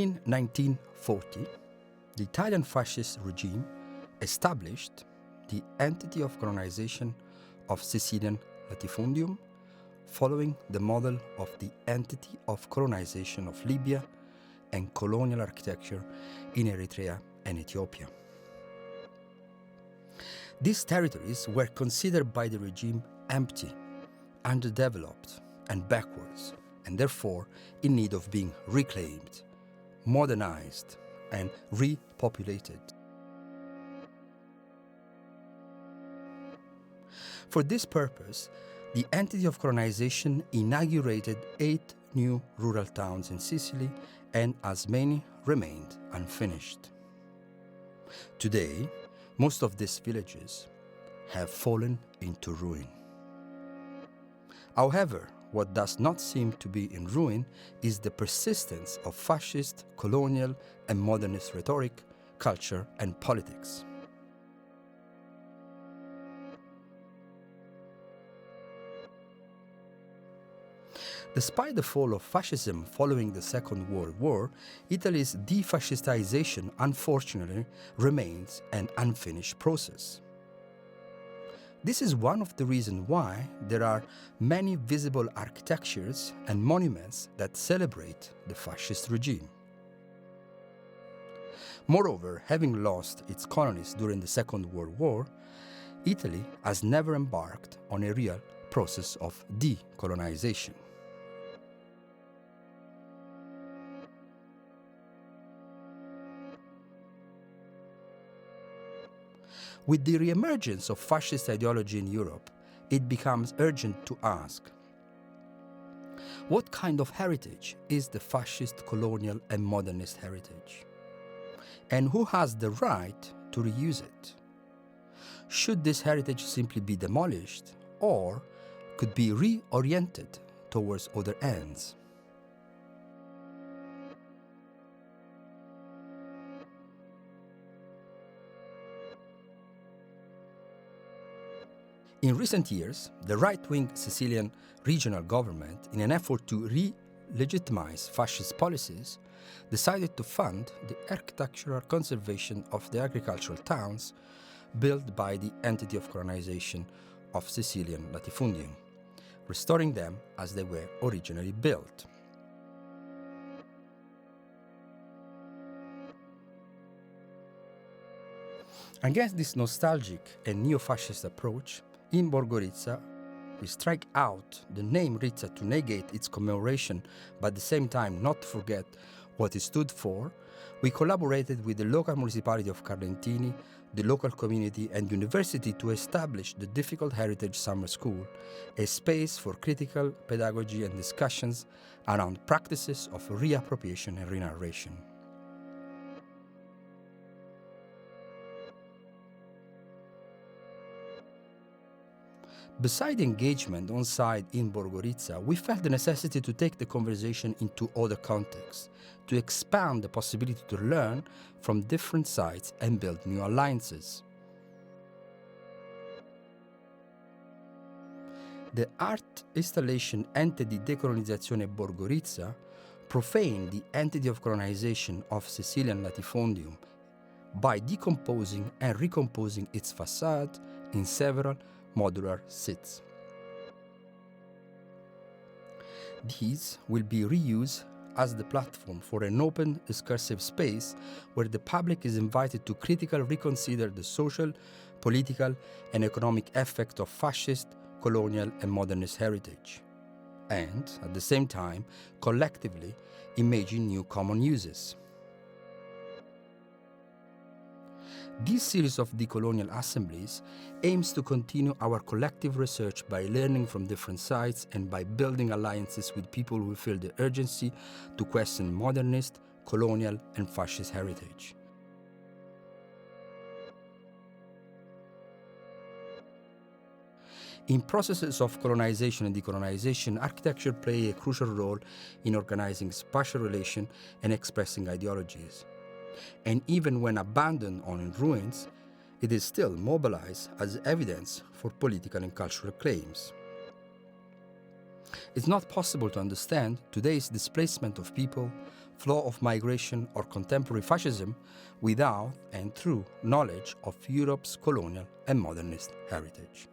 In 1940, the Italian fascist regime established the Entity of Colonization of Sicilian Latifundiium, following the model of the Entity of Colonization of Libya and colonial architecture in Eritrea and Ethiopia. These territories were considered by the regime empty, underdeveloped, and backwards, and therefore in need of being reclaimed, modernized, and repopulated. For this purpose, the Entity of Colonization inaugurated 8 new rural towns in Sicily, and as many remained unfinished. Today, most of these villages have fallen into ruin. However, what does not seem to be in ruin is the persistence of fascist, colonial, and modernist rhetoric, culture, and politics. Despite the fall of fascism following the Second World War, Italy's defascistization unfortunately remains an unfinished process. This is one of the reasons why there are many visible architectures and monuments that celebrate the fascist regime. Moreover, having lost its colonies during the Second World War, Italy has never embarked on a real process of decolonization. With the reemergence of fascist ideology in Europe, it becomes urgent to ask, what kind of heritage is the fascist, colonial, and modernist heritage? And who has the right to reuse it? Should this heritage simply be demolished, or could be reoriented towards other ends? In recent years, the right-wing Sicilian regional government, in an effort to re-legitimize fascist policies, decided to fund the architectural conservation of the agricultural towns built by the Entity of Colonization of Sicilian Latifundium, restoring them as they were originally built. Against this nostalgic and neo-fascist approach, in Borgo Rizza, we strike out the name Rizza to negate its commemoration, but at the same time not to forget what it stood for. We collaborated with the local municipality of Carlentini, the local community and university to establish the Difficult Heritage Summer School, a space for critical pedagogy and discussions around practices of reappropriation and renarration. Beside engagement on site in Borgo Rizza, we felt the necessity to take the conversation into other contexts, to expand the possibility to learn from different sites and build new alliances. The art installation Ente di Decolonizzazione Borgo Rizza profaned the Entity of Colonization of Sicilian Latifundium by decomposing and recomposing its facade in several modular sits. These will be reused as the platform for an open discursive space where the public is invited to critically reconsider the social, political, and economic effect of fascist, colonial, and modernist heritage, and, at the same time, collectively imagine new common uses. This series of decolonial assemblies aims to continue our collective research by learning from different sites and by building alliances with people who feel the urgency to question modernist, colonial, and fascist heritage. In processes of colonization and decolonization, architecture plays a crucial role in organizing spatial relations and expressing ideologies. And even when abandoned or in ruins, it is still mobilized as evidence for political and cultural claims. It's not possible to understand today's displacement of people flow of migration or contemporary fascism without and through knowledge of Europe's colonial and modernist heritage.